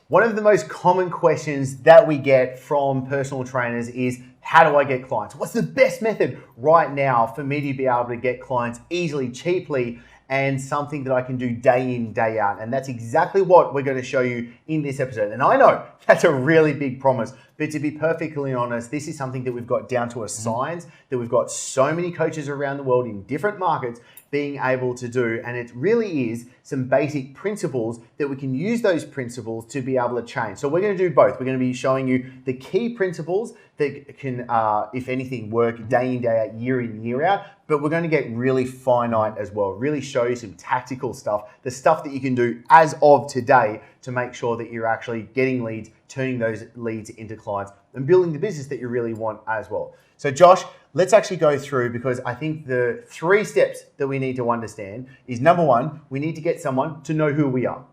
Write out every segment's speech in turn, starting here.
One of the most common questions that we get from personal trainers is, how do I get clients? What's the best method right now for me to be able to get clients easily, cheaply, and something that I can do day in, day out? And that's exactly what we're going to show you in this episode. And I know that's a really big promise, but to be perfectly honest, this is something that we've got down to a science, that we've got so many coaches around the world in different markets being able to do. And it really is some basic principles that we can use those principles to be able to change. So we're going to do both. We're going to be showing you the key principles that can, if anything, work day in, day out, year in, year out. But we're going to get really finite as well, really show you some tactical stuff, the stuff that you can do as of today to make sure that you're actually getting leads, turning those leads into clients, and building the business that you really want as well. So Josh, let's actually go through, because I think the 3 steps that we need to understand is, number 1, we need to get someone to know who we are.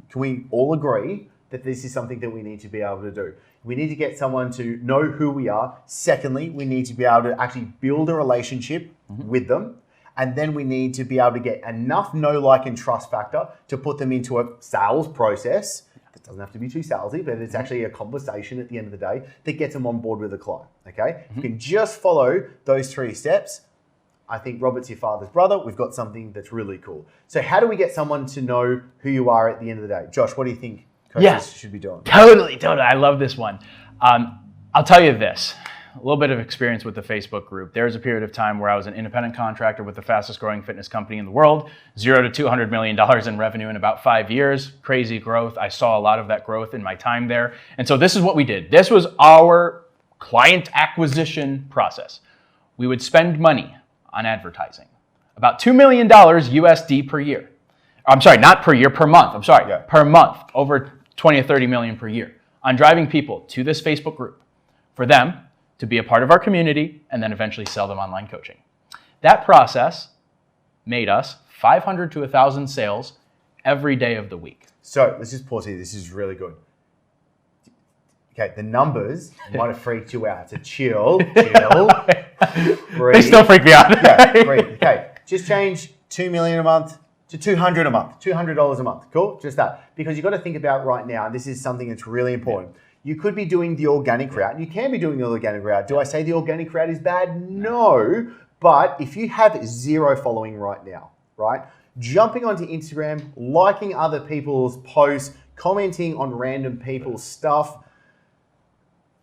Can we all agree that this is something that we need to be able to do? We need to get someone to know who we are. Secondly, we need to be able to actually build a relationship with them. And then we need to be able to get enough know, like, and trust factor to put them into a sales process. It doesn't have to be too salesy, but it's actually a conversation at the end of the day that gets them on board with a client, okay? If you can just follow those 3 steps, I think Robert's your father's brother. We've got something that's really cool. So how do we get someone to know who you are at the end of the day? Josh, what do you think coaches should be doing? Totally. I love this one. I'll tell you this. A little bit of experience with the Facebook group. There was a period of time where I was an independent contractor with the fastest growing fitness company in the world, $0 to $200 million in revenue in about 5 years, crazy growth. I saw a lot of that growth in my time there. And so this is what we did. This was our client acquisition process. We would spend money on advertising, about $2 million USD per year. I'm sorry, not per year, per month. I'm sorry, per month, over 20 or 30 million per year on driving people to this Facebook group for them to be a part of our community, and then eventually sell them online coaching. That process made us 500 to 1,000 sales every day of the week. So let's just pause here. This is really good. Okay, the numbers might have freaked you out. So chill. Breathe. They still freak me out. Yeah, breathe. Okay, just change 2 million a month to 200 a month, $200 a month. Cool? Just that. Because you've got to think about right now, and this is something that's really important. You could be doing the organic route. You can be doing the organic route. Do I say the organic route is bad? No. But if you have 0 following right now, right? Jumping onto Instagram, liking other people's posts, commenting on random people's stuff,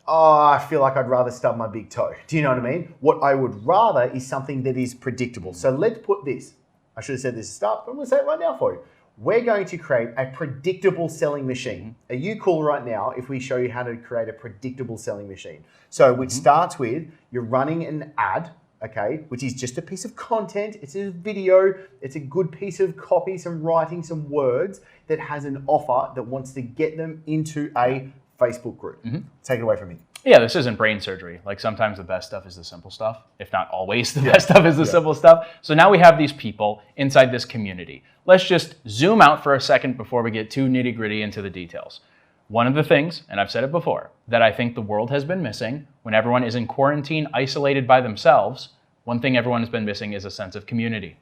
I feel like I'd rather stub my big toe. Do you know what I mean? What I would rather is something that is predictable. So let's put this. I should have said this at the start, but I'm going to say it right now for you. We're going to create a predictable selling machine. Are you cool right now if we show you how to create a predictable selling machine? So which starts with, you're running an ad, okay, which is just a piece of content. It's a video. It's a good piece of copy, some writing, some words that has an offer that wants to get them into a Facebook group. Take it away from me. Yeah, this isn't brain surgery. Like, sometimes the best stuff is the simple stuff. If not always, the best stuff is the simple stuff. So now we have these people inside this community. Let's just zoom out for a second before we get too nitty gritty into the details. One of the things, and I've said it before, that I think the world has been missing when everyone is in quarantine, isolated by themselves, one thing everyone has been missing is a sense of community.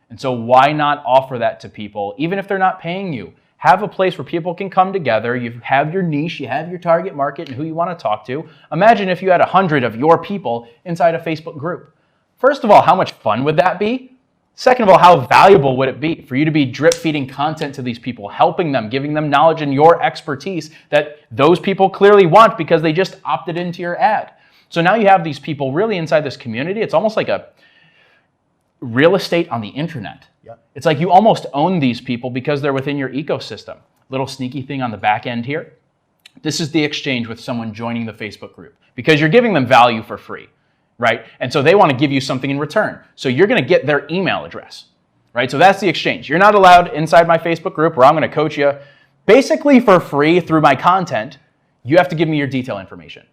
And so why not offer that to people, even if they're not paying you? Have a place where people can come together. You have your niche, you have your target market and who you want to talk to. Imagine if you had 100 of your people inside a Facebook group. First of all, how much fun would that be? Second of all, how valuable would it be for you to be drip feeding content to these people, helping them, giving them knowledge and your expertise that those people clearly want because they just opted into your ad. So now you have these people really inside this community. It's almost like a real estate on the internet. It's like you almost own these people because they're within your ecosystem. Little sneaky thing on the back end here. This is the exchange with someone joining the Facebook group because you're giving them value for free, right? And so they want to give you something in return. So you're going to get their email address, right? So that's the exchange. You're not allowed inside my Facebook group where I'm going to coach you basically for free through my content. You have to give me your detail information.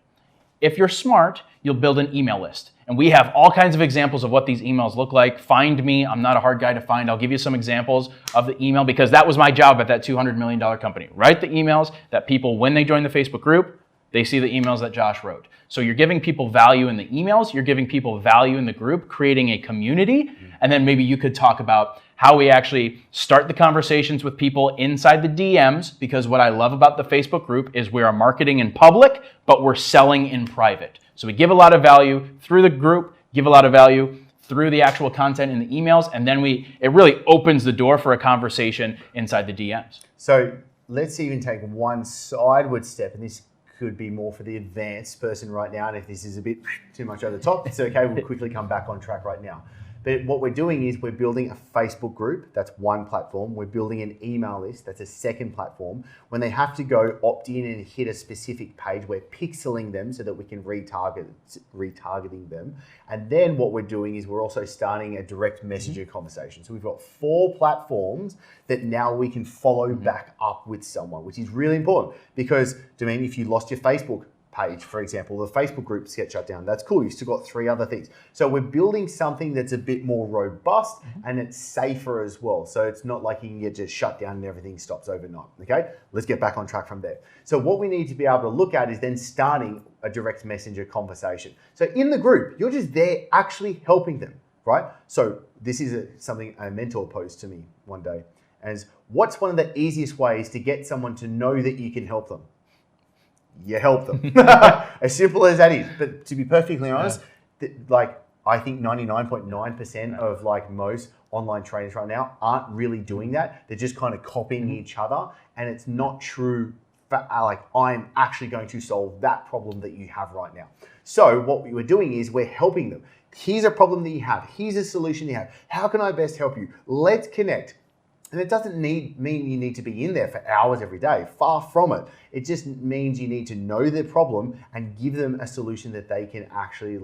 If you're smart, you'll build an email list. And we have all kinds of examples of what these emails look like. Find me. I'm not a hard guy to find. I'll give you some examples of the email because that was my job at that $200 million company. Write the emails that people, when they join the Facebook group, they see the emails that Josh wrote. So you're giving people value in the emails, you're giving people value in the group, creating a community, and then maybe you could talk about how we actually start the conversations with people inside the DMs, because what I love about the Facebook group is we are marketing in public, but we're selling in private. So we give a lot of value through the group, give a lot of value through the actual content in the emails, and then it really opens the door for a conversation inside the DMs. So let's even take one sideward step, and this could be more for the advanced person right now, and if this is a bit too much over the top, it's okay, we'll quickly come back on track right now. But what we're doing is we're building a Facebook group, that's one platform. We're building an email list, that's a second platform. When they have to go opt in and hit a specific page, we're pixeling them so that we can retargeting them. And then what we're doing is we're also starting a direct messenger conversation. So we've got 4 platforms that now we can follow back up with someone, which is really important because, Domain, if you lost your Facebook page, for example, the Facebook groups get shut down. That's cool. You've still got 3 other things. So we're building something that's a bit more robust and it's safer as well. So it's not like you can get just shut down and everything stops overnight. Okay, let's get back on track from there. So what we need to be able to look at is then starting a direct messenger conversation. So in the group, you're just there actually helping them, right? So this is something a mentor posed to me one day, as what's one of the easiest ways to get someone to know that you can help them? You help them. As simple as that is. But to be perfectly honest, I think 99.9% of most online trainers right now aren't really doing that. They're just kind of copying each other, and it's not true for I'm actually going to solve that problem that you have right now. So what we were doing is we're helping them. Here's a problem that you have. Here's a solution you have. How can I best help you? Let's connect. And it doesn't mean you need to be in there for hours every day. Far from it. It just means you need to know their problem and give them a solution that they can actually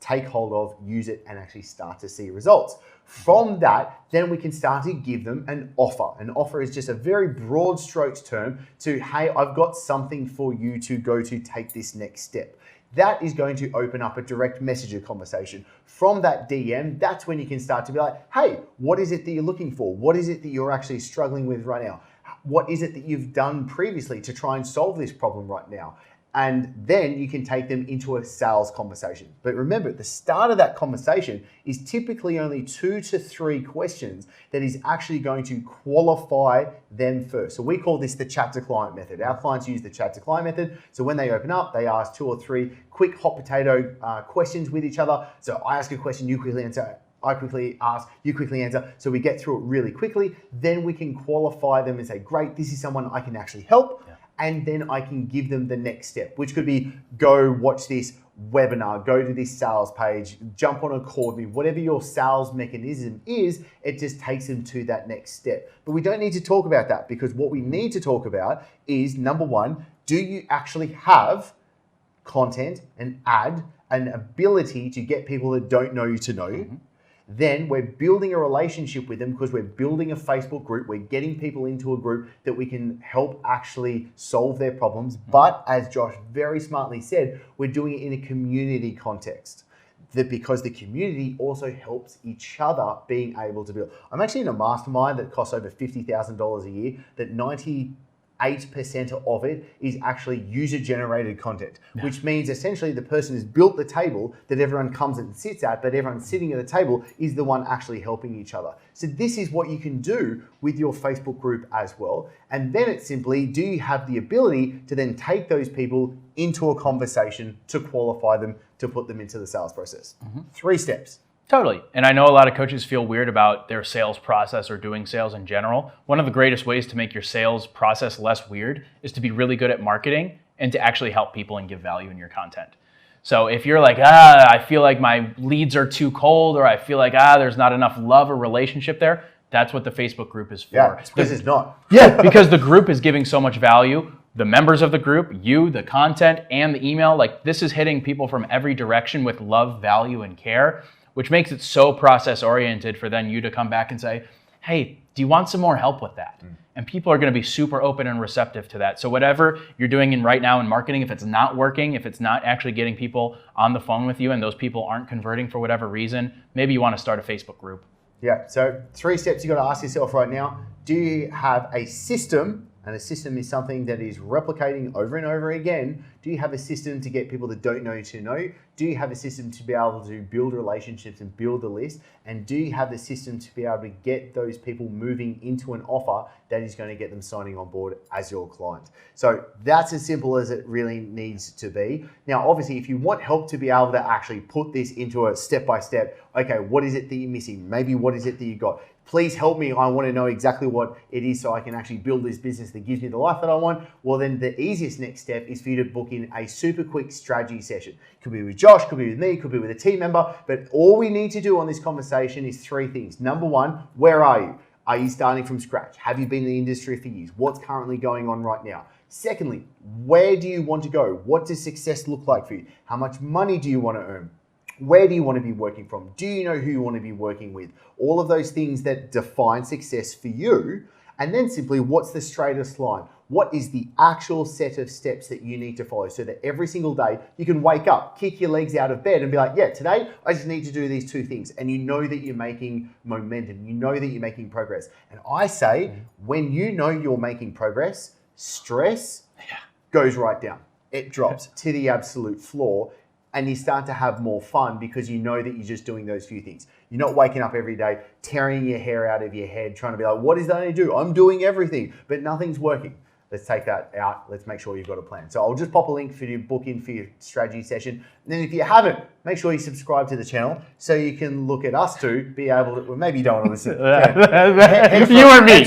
take hold of, use it, and actually start to see results. From that, then we can start to give them an offer. An offer is just a very broad strokes term to, hey, I've got something for you to go to take this next step. That is going to open up a direct messenger conversation. From that DM, that's when you can start to be like, hey, what is it that you're looking for? What is it that you're actually struggling with right now? What is it that you've done previously to try and solve this problem right now? And then you can take them into a sales conversation. But remember, at the start of that conversation is typically only 2 to 3 questions that is actually going to qualify them first. So we call this the chat to client method. Our clients use the chat to client method. So when they open up, they ask 2 or 3 quick hot potato questions with each other. So I ask a question, you quickly answer. I quickly ask, you quickly answer. So we get through it really quickly. Then we can qualify them and say, great, this is someone I can actually help. Yeah. And then I can give them the next step, which could be go watch this webinar, go to this sales page, jump on a call with me, whatever your sales mechanism is, it just takes them to that next step. But we don't need to talk about that because what we need to talk about is, number 1, do you actually have content and an ability to get people that don't know you to know you? Then we're building a relationship with them because we're building a Facebook group. We're getting people into a group that we can help actually solve their problems. But as Josh very smartly said, we're doing it in a community context. Because the community also helps each other being able to build. I'm actually in a mastermind that costs over $50,000 a year, that 98% of it is actually user-generated content, which means essentially the person has built the table that everyone comes and sits at, but everyone sitting at the table is the one actually helping each other. So this is what you can do with your Facebook group as well. And then it's simply, do you have the ability to then take those people into a conversation to qualify them, to put them into the sales process? 3 steps. Totally. And I know a lot of coaches feel weird about their sales process or doing sales in general. One of the greatest ways to make your sales process less weird is to be really good at marketing and to actually help people and give value in your content. So if you're like, I feel like my leads are too cold, or I feel like, there's not enough love or relationship there, that's what the Facebook group is for. Yeah, because it's not. Yeah, because the group is giving so much value. The members of the group, you, the content, and the email, this is hitting people from every direction with love, value, and care, which makes it so process-oriented for then you to come back and say, hey, do you want some more help with that? And people are going to be super open and receptive to that. So whatever you're doing right now in marketing, if it's not working, if it's not actually getting people on the phone with you and those people aren't converting for whatever reason, maybe you want to start a Facebook group. Yeah, so 3 steps you got to ask yourself right now. Do you have a system, And a system is something that is replicating over and over again. Do you have a system to get people that don't know to know? Do you have a system to be able to build relationships and build a list? And do you have the system to be able to get those people moving into an offer that is going to get them signing on board as your client? So that's as simple as it really needs to be. Now, obviously, if you want help to be able to actually put this into a step-by-step, okay, what is it that you're missing? Maybe what is it that you got? Please help me. I want to know exactly what it is so I can actually build this business that gives me the life that I want. Well, then the easiest next step is for you to book in a super quick strategy session. Could be with Josh, could be with me, could be with a team member. But all we need to do on this conversation is three things. Number one, where are you? Are you starting from scratch? Have you been in the industry for years? What's currently going on right now? Secondly, where do you want to go? What does success look like for you? How much money do you want to earn? Where do you want to be working from? Do you know who you want to be working with? All of those things that define success for you. And then simply, what's the straightest line? What is the actual set of steps that you need to follow so that every single day you can wake up, kick your legs out of bed and be like, yeah, today I just need to do these two things. And you know that you're making momentum. You know that you're making progress. And I say, when you know you're making progress, stress goes right down. It drops to the absolute floor. And you start to have more fun because you know that you're just doing those few things. You're not waking up every day, tearing your hair out of your head, trying to be like, what is that I do? I'm doing everything, but nothing's working. Let's take that out. Let's make sure you've got a plan. So I'll just pop a link for you to book in for your strategy session. And then if you haven't, make sure you subscribe to the channel so you can look at us two, be able to, well, maybe you don't want to listen. You or me.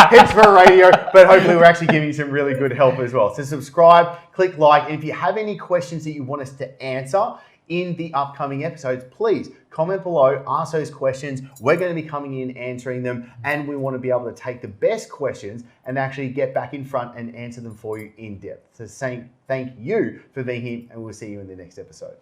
Heads for radio, but hopefully we're actually giving you some really good help as well. So subscribe, click like, and if you have any questions that you want us to answer in the upcoming episodes, please comment below, ask those questions. We're going to be coming in, answering them, and we want to be able to take the best questions and actually get back in front and answer them for you in depth. So saying thank you for being here, and we'll see you in the next episode.